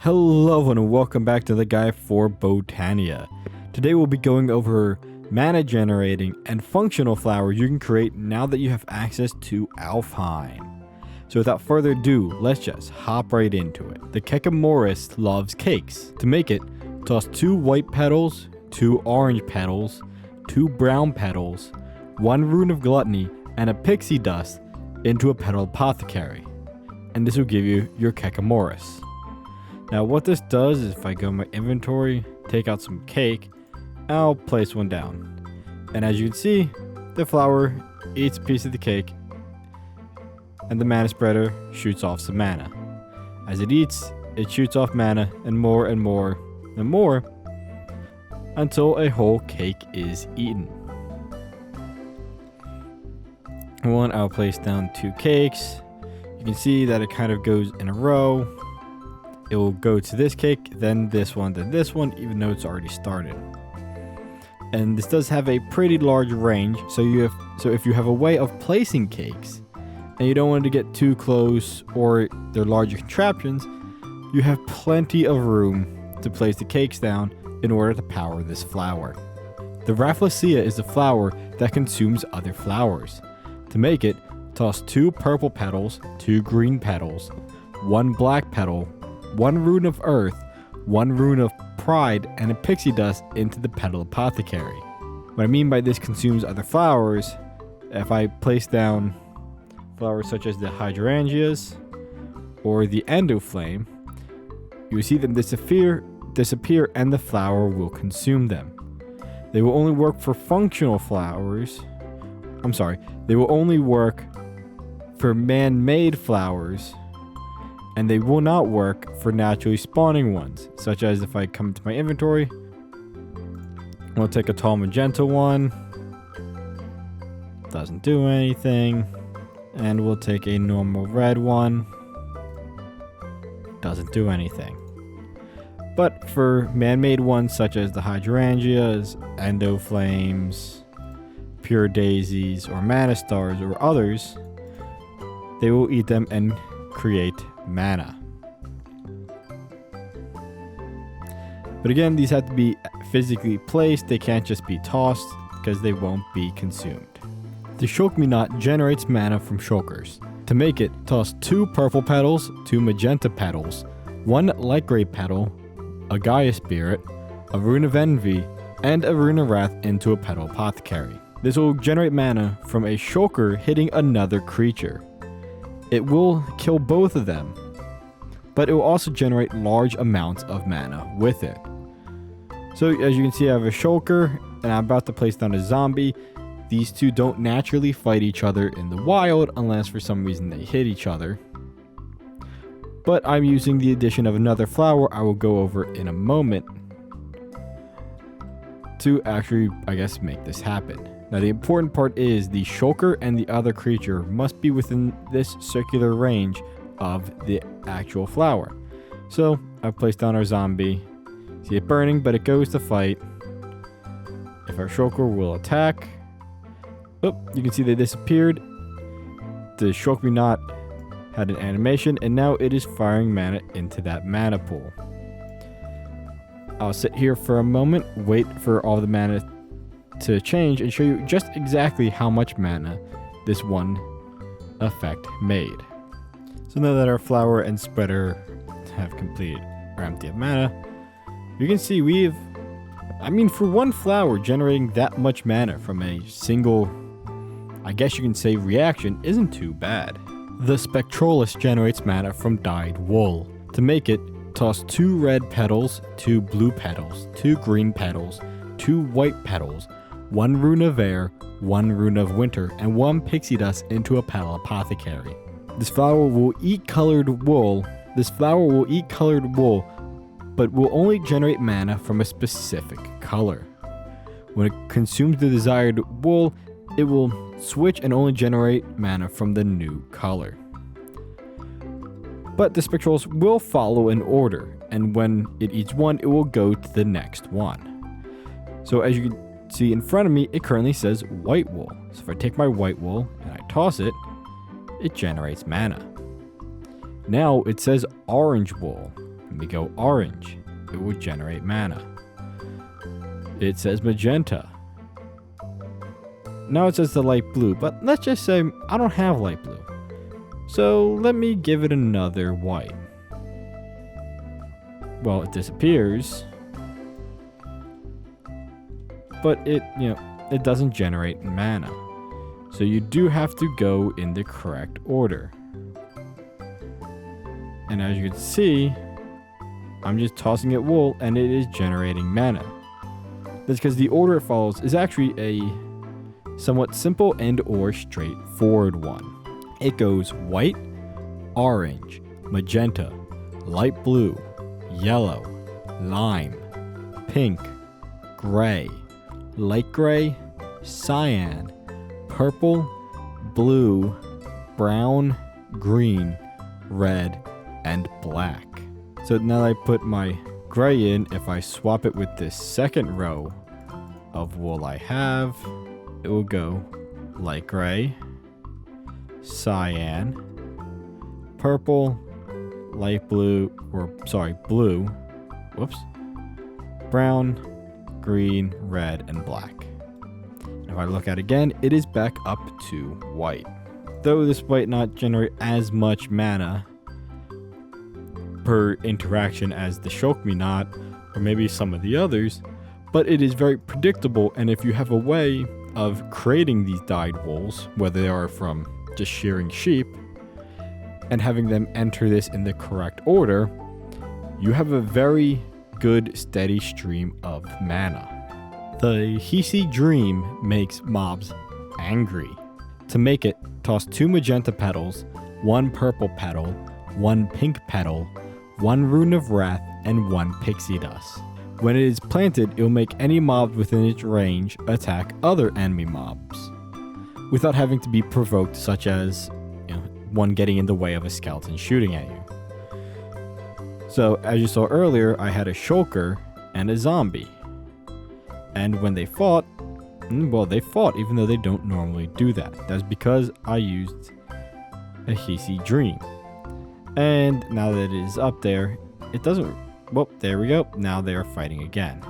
Hello and welcome back to the guide for Botania. Today we'll be going over mana generating and functional flowers you can create now that you have access to Alfheim. So without further ado, let's just hop right into it. The Kekimurus loves cakes. To make it, toss 2 white petals, 2 orange petals, 2 brown petals, 1 rune of gluttony, and a pixie dust into a petal apothecary. And this will give you your Kekimurus. Now what this does is if I go in my inventory, take out some cake, I'll place one down. And as you can see, the flower eats a piece of the cake and the mana spreader shoots off some mana. As it eats, it shoots off mana and more and more and more until a whole cake is eaten. One, I'll place down 2 cakes. You can see that it kind of goes in a row. It will go to this cake, then this one, even though it's already started. And this does have a pretty large range, so if you have a way of placing cakes and you don't want to get too close or they're larger contraptions, you have plenty of room to place the cakes down in order to power this flower. The Rafflowsia is a flower that consumes other flowers. To make it, toss 2 purple petals, 2 green petals, 1 black petal, 1 rune of earth, 1 rune of pride, and a pixie dust into the petal apothecary. What I mean by this consumes other flowers, if I place down flowers such as the hydrangeas or the endoflame, you will see them disappear and the flower will consume them. They will only work for functional flowers. They will only work for man-made flowers, and they will not work for naturally spawning ones, such as if I come to my inventory, we'll take a tall magenta one, doesn't do anything, and we'll take a normal red one, doesn't do anything. But for man-made ones such as the hydrangeas, endoflames, pure daisies, or mana stars, or others, they will eat them and create mana. But again, these have to be physically placed. They can't just be tossed because they won't be consumed. The Shulk Me Not generates mana from shulkers. To make it, toss 2 purple petals, 2 magenta petals, 1 light gray petal, a Gaia spirit, a rune of envy, and a rune of wrath into a petal apothecary. This will generate mana from a shulker hitting another creature. It will kill both of them, but it will also generate large amounts of mana with it. So as you can see, I have a shulker and I'm about to place down a zombie. These two don't naturally fight each other in the wild unless for some reason they hit each other. But I'm using the addition of another flower I will go over in a moment to actually, make this happen. Now the important part is the shulker and the other creature must be within this circular range of the actual flower. So I've placed down our zombie. See it burning, but it goes to fight. If our shulker will attack, you can see they disappeared. The Shulk Me Not had an animation, and now it is firing mana into that mana pool. I'll sit here for a moment, wait for all the mana to change and show you just exactly how much mana this one effect made. So now that our flower and spreader have completed or empty of mana, you can see for one flower generating that much mana from a single, I guess you can say, reaction isn't too bad. The Spectrolus generates mana from dyed wool. To make it, toss 2 red petals, 2 blue petals, 2 green petals, 2 white petals, 1 rune of air, 1 rune of winter, and 1 pixie dust into a petal apothecary. This flower will eat colored wool, but will only generate mana from a specific color. When it consumes the desired wool, it will switch and only generate mana from the new color. But the Spectrolus will follow an order, and when it eats one, it will go to the next one. So as you can see in front of me, it currently says white wool. So if I take my white wool and I toss it, it generates mana. Now it says orange wool. Then we go orange. It will generate mana. It says magenta. Now it says the light blue, but let's just say I don't have light blue. So let me give it another white. Well, it disappears. But it doesn't generate mana. So you do have to go in the correct order. And as you can see, I'm just tossing it wool and it is generating mana. That's because the order it follows is actually a somewhat simple and or straightforward one. It goes white, orange, magenta, light blue, yellow, lime, pink, gray, light gray, cyan, purple, blue, brown, green, red, and black. So now that I put my gray in, if I swap it with this second row of wool I have, it will go light gray, cyan, purple, light blue, blue, brown, green, red, and black. If I look at it again, it is back up to white. Though this might not generate as much mana per interaction as the Shulk Me Not, or maybe some of the others, but it is very predictable, and if you have a way of creating these dyed wools, whether they are from just shearing sheep, and having them enter this in the correct order, you have a very good steady stream of mana. The Heisei Dream makes mobs angry. To make it, toss 2 magenta petals, 1 purple petal, 1 pink petal, 1 rune of wrath, and 1 pixie dust. When it is planted, it will make any mob within its range attack other enemy mobs, without having to be provoked, such as one getting in the way of a skeleton shooting at you. So, as you saw earlier, I had a shulker and a zombie. And when they fought, they fought even though they don't normally do that. That's because I used a Heisei Dream. And now that it is up there, it doesn't... Well, there we go. Now they are fighting again.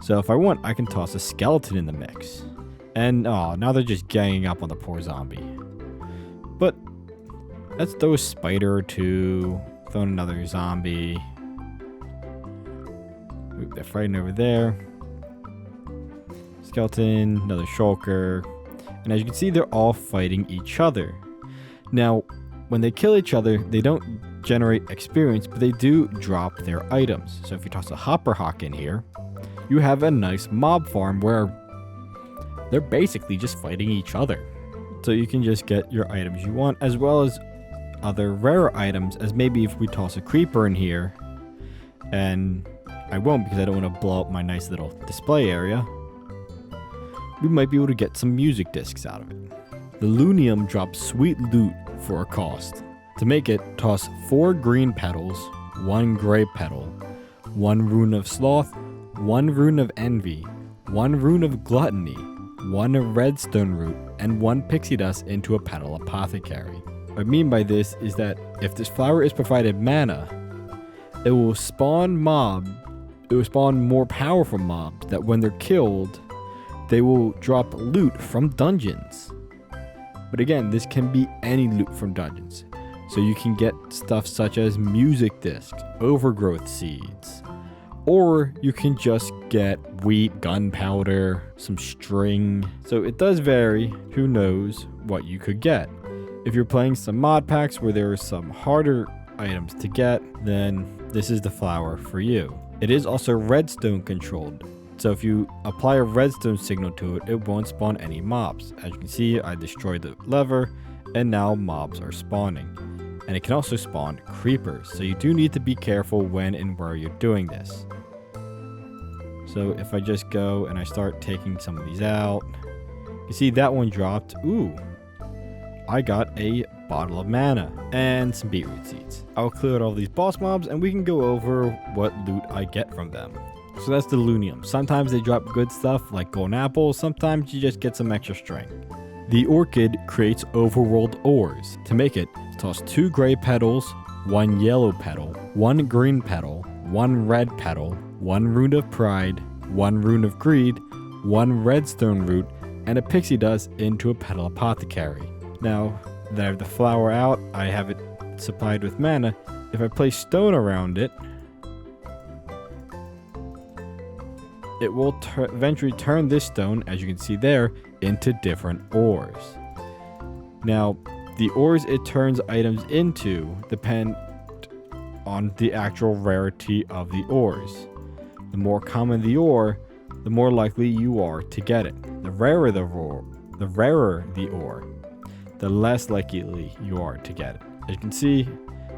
So if I want, I can toss a skeleton in the mix. And, now they're just ganging up on the poor zombie. But let's throw a spider or two. Throw in another zombie. Oop, they're fighting over there. Skeleton, another shulker. And as you can see, they're all fighting each other. Now, when they kill each other, they don't generate experience, but they do drop their items. So if you toss a hopper hawk in here, you have a nice mob farm where they're basically just fighting each other. So you can just get your items you want, as well as other rare items, as maybe if we toss a creeper in here, and I won't because I don't want to blow up my nice little display area, we might be able to get some music discs out of it. The Loonium drops sweet loot for a cost. To make it, toss 4 green petals, 1 gray petal, 1 rune of sloth, 1 rune of envy, 1 rune of gluttony, 1 redstone root, and 1 pixie dust into a petal apothecary. What I mean by this is that if this flower is provided mana, it will spawn more powerful mobs that when they're killed, they will drop loot from dungeons. But again, this can be any loot from dungeons. So you can get stuff such as music discs, overgrowth seeds, or you can just get wheat, gunpowder, some string. So it does vary, who knows what you could get. If you're playing some mod packs where there are some harder items to get, then this is the flower for you. It is also redstone controlled. So if you apply a redstone signal to it, it won't spawn any mobs. As you can see, I destroyed the lever, and now mobs are spawning. And it can also spawn creepers, so you do need to be careful when and where you're doing this. So if I just go and I start taking some of these out, you see that one dropped. Ooh, I got a bottle of mana and some beetroot seeds. I'll clear out all these boss mobs and we can go over what loot I get from them. So that's the Loonium. Sometimes they drop good stuff like golden apples, sometimes you just get some extra strength. The Orchid creates overworld ores. To make it, toss 2 gray petals, 1 yellow petal, 1 green petal, 1 red petal, 1 rune of pride, 1 rune of greed, 1 redstone root, and a pixie dust into a petal apothecary. Now that I have the flower out, I have it supplied with mana. If I place stone around it, it will eventually turn this stone, as you can see there, into different ores. Now, the ores it turns items into depend on the actual rarity of the ores. The more common the ore, the more likely you are to get it. The rarer the ore, the less likely you are to get it. As you can see,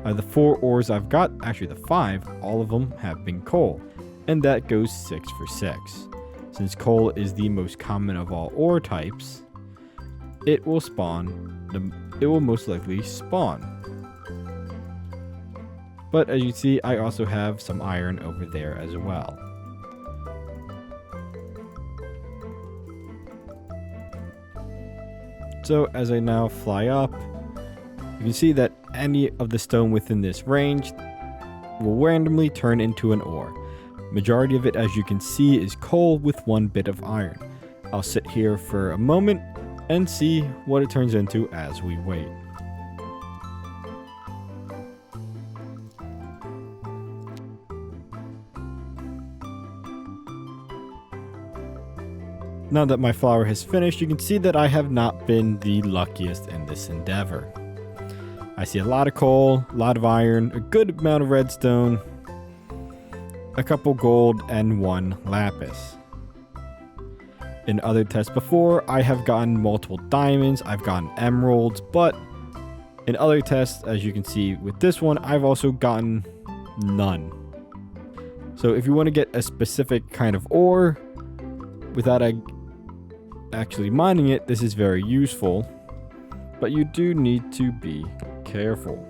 the 4 ores I've got, actually the 5, all of them have been coal, and that goes 6 for 6. Since coal is the most common of all ore types, it will most likely spawn. But as you can see, I also have some iron over there as well. So as I now fly up, you can see that any of the stone within this range will randomly turn into an ore. Majority of it, as you can see, is coal with 1 bit of iron. I'll sit here for a moment and see what it turns into as we wait. Now that my flower has finished, you can see that I have not been the luckiest in this endeavor. I see a lot of coal, a lot of iron, a good amount of redstone, a couple gold, and 1 lapis. In other tests before, I have gotten multiple diamonds, I've gotten emeralds, but in other tests, as you can see with this one, I've also gotten none. So if you want to get a specific kind of ore without actually mining it, this is very useful, but you do need to be careful.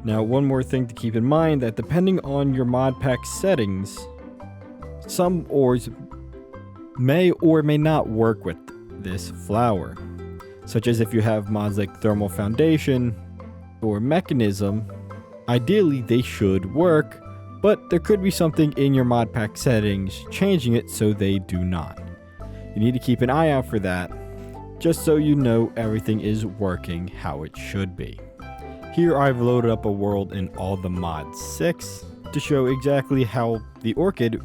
Now, one more thing to keep in mind, that depending on your mod pack settings, some ores may or may not work with this flower, such as if you have mods like thermal foundation or mechanism. Ideally they should work, but there could be something in your mod pack settings changing it so they do not. You need to keep an eye out for that, just so you know everything is working how it should be. Here I've loaded up a world in all the mod 6 to show exactly how the orchid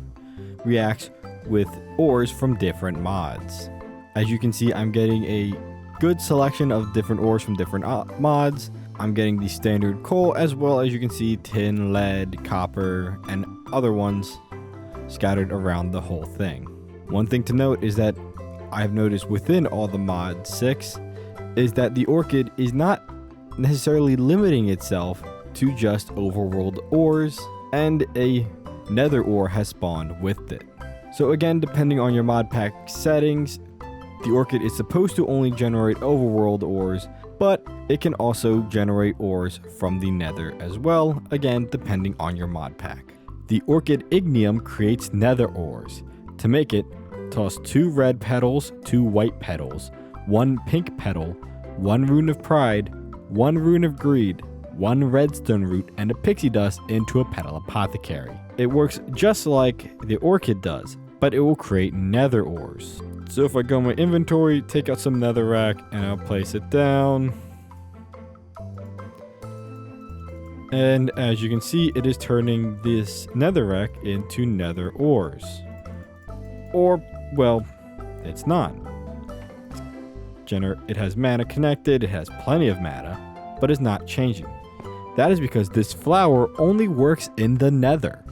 reacts with ores from different mods. As you can see, I'm getting a good selection of different ores from different mods. I'm getting the standard coal, as well as you can see tin, lead, copper, and other ones scattered around the whole thing. One thing to note is that I've noticed within all the mod 6 is that the orchid is not necessarily limiting itself to just overworld ores, and a nether ore has spawned with it. So again, depending on your mod pack settings, the orchid is supposed to only generate overworld ores, but it can also generate ores from the nether as well, again depending on your mod pack. The Orechid Ignem creates nether ores. To make it, toss 2 red petals, 2 white petals, 1 pink petal, 1 rune of pride, 1 rune of greed, 1 redstone root, and a pixie dust into a petal apothecary. It works just like the orchid does, but it will create nether ores. So if I go in my inventory, take out some netherrack, and I'll place it down. And as you can see, it is turning this netherrack into nether ores. Or, well, it's not. It has mana connected, it has plenty of mana, but it's not changing. That is because this flower only works in the nether.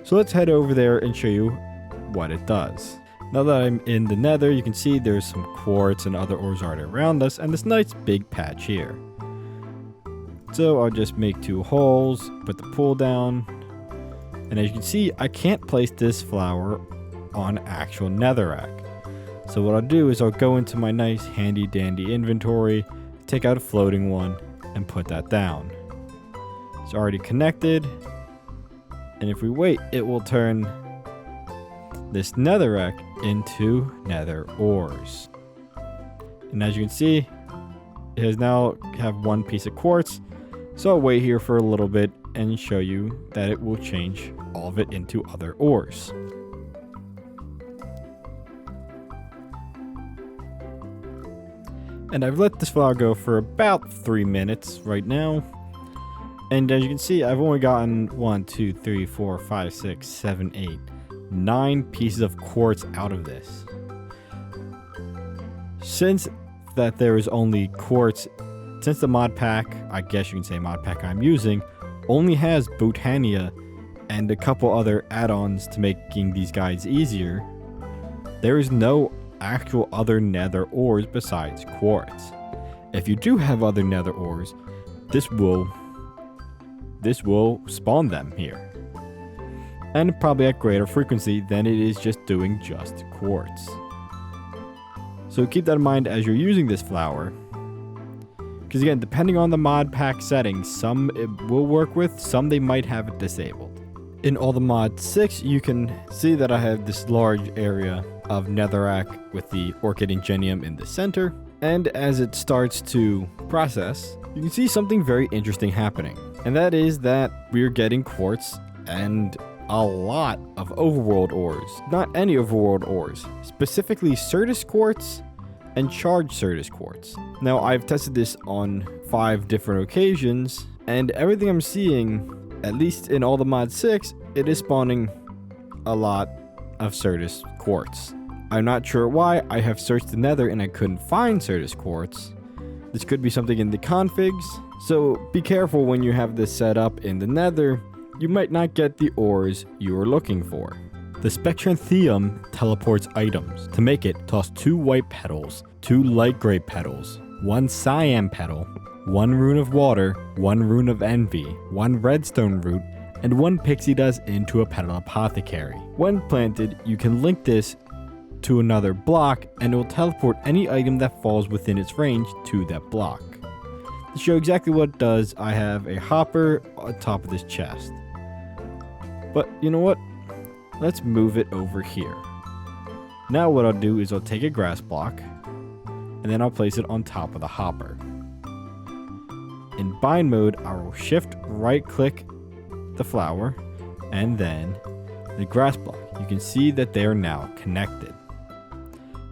So let's head over there and show you what it does. Now that I'm in the nether, you can see there's some quartz and other ores already around us, and this nice big patch here. So I'll just make 2 holes, put the pool down, and as you can see, I can't place this flower on actual netherrack. So what I'll do is I'll go into my nice handy dandy inventory, take out a floating one, and put that down. It's already connected, and if we wait, it will turn this netherrack into nether ores. And as you can see, it has now have 1 piece of quartz So I'll wait here for a little bit and show you that it will change all of it into other ores. And I've let this flower go for about 3 minutes right now. And as you can see, I've only gotten 1, 2, 3, 4, 5, 6, 7, 8, 9 pieces of quartz out of this. Since that there is only quartz, since the mod pack, I guess you can say mod pack I'm using, only has Botania and a couple other add-ons to making these guys easier, there is no actual other nether ores besides quartz. If you do have other nether ores, this will spawn them here, and probably at greater frequency than it is just doing just quartz. So keep that in mind as you're using this flower, because again, depending on the mod pack settings, some it will work with, some they might have it disabled. In all the mod 6, you can see that I have this large area of netherrack with the Orechid Ignem in the center, and as it starts to process, you can see something very interesting happening, and that is that we're getting quartz and a lot of overworld ores. Not any overworld ores, specifically Certus quartz and charged Certus quartz. Now I've tested this on 5 different occasions, and everything I'm seeing, at least in all the mod 6, it is spawning a lot of Certus quartz. I'm not sure why. I have searched the nether and I couldn't find Certus quartz. This could be something in the configs, so be careful when you have this set up in the nether. You might not get the ores you are looking for. The Spectranthemum teleports items. To make it, toss 2 white petals, 2 light gray petals, 1 cyan petal, 1 rune of water, 1 rune of envy, 1 redstone root, and 1 pixie dust into a petal apothecary. When planted, you can link this to another block and it will teleport any item that falls within its range to that block. To show exactly what it does, I have a hopper on top of this chest. But you know what? Let's move it over here. Now what I'll do is I'll take a grass block and then I'll place it on top of the hopper. In bind mode, I will shift right click the flower and then the grass block. You can see that they are now connected.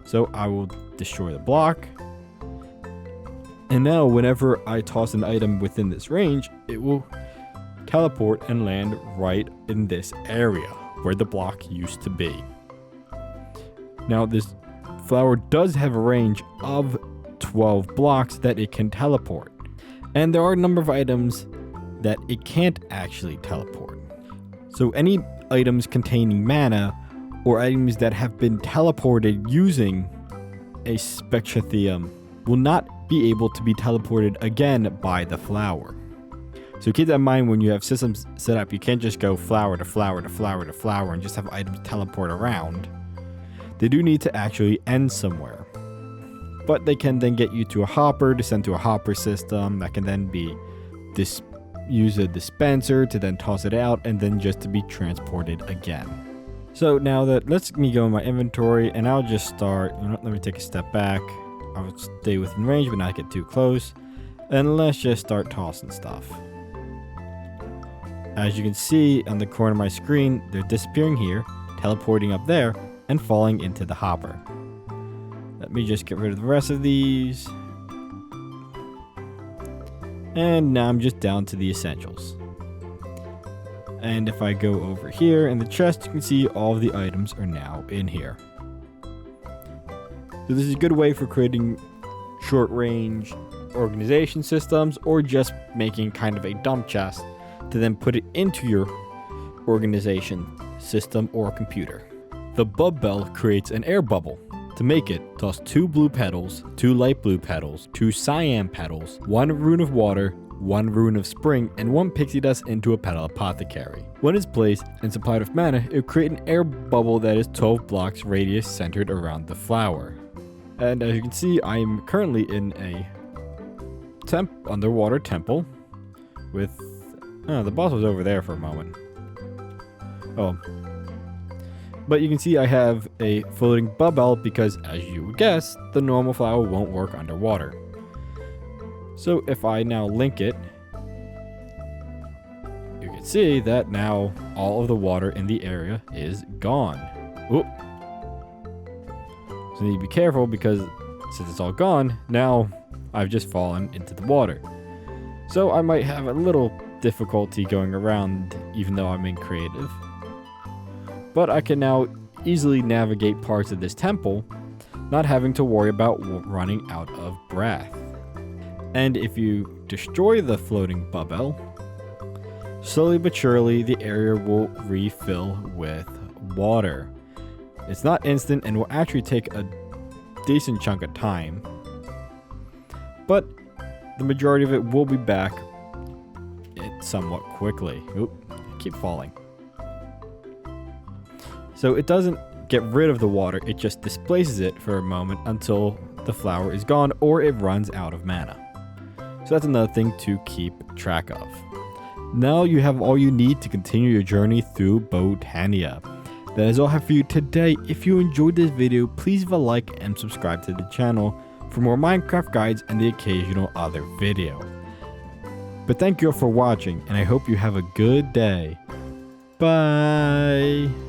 So I will destroy the block. And now whenever I toss an item within this range, it will teleport and land right in this area where the block used to be. Now this flower does have a range of 12 blocks that it can teleport. And there are a number of items that it can't actually teleport. So any items containing mana or items that have been teleported using a Spectranthemum will not be able to be teleported again by the flower. So keep that in mind when you have systems set up. You can't just go flower to flower to flower to flower and just have items teleport around. They do need to actually end somewhere. But they can then get you to a hopper to send to a hopper system that can then be use a dispenser to then toss it out and then just to be transported again. So now that lets me go in my inventory and I'll just start, let me take a step back. I'll stay within range but not get too close. And let's just start tossing stuff. As you can see on the corner of my screen, they're disappearing here, teleporting up there, and falling into the hopper. Let me just get rid of the rest of these. And now I'm just down to the essentials. And if I go over here in the chest, you can see all of the items are now in here. So this is a good way for creating short range organization systems or just making kind of a dump chest to then put it into your organization system or computer. The Bubbell creates an air bubble. To make it, toss 2 blue petals, 2 light blue petals, 2 cyan petals, 1 rune of water, 1 rune of spring, and 1 pixie dust into a petal apothecary. When it's placed and supplied with mana, it will create an air bubble that is 12 blocks radius centered around the flower. And as you can see, I am currently in a underwater temple with... Oh, the boss was over there for a moment. Oh. But you can see I have a floating Bubbell because, as you would guess, the normal flower won't work underwater. So if I now link it see that now all of the water in the area is gone. Oop. So you need to be careful because since it's all gone, now I've just fallen into the water. So I might have a little difficulty going around even though I'm in creative. But I can now easily navigate parts of this temple, not having to worry about running out of breath. And if you destroy the floating Bubbell, slowly but surely the area will refill with water. It's not instant and will actually take a decent chunk of time, but the majority of it will be back somewhat quickly. Oop, I keep falling. So it doesn't get rid of the water, it just displaces it for a moment until the flower is gone or it runs out of mana. So that's another thing to keep track of. Now you have all you need to continue your journey through Botania. That is all I have for you today. If you enjoyed this video, please leave a like and subscribe to the channel for more Minecraft guides and the occasional other video. But thank you all for watching, and I hope you have a good day. Bye!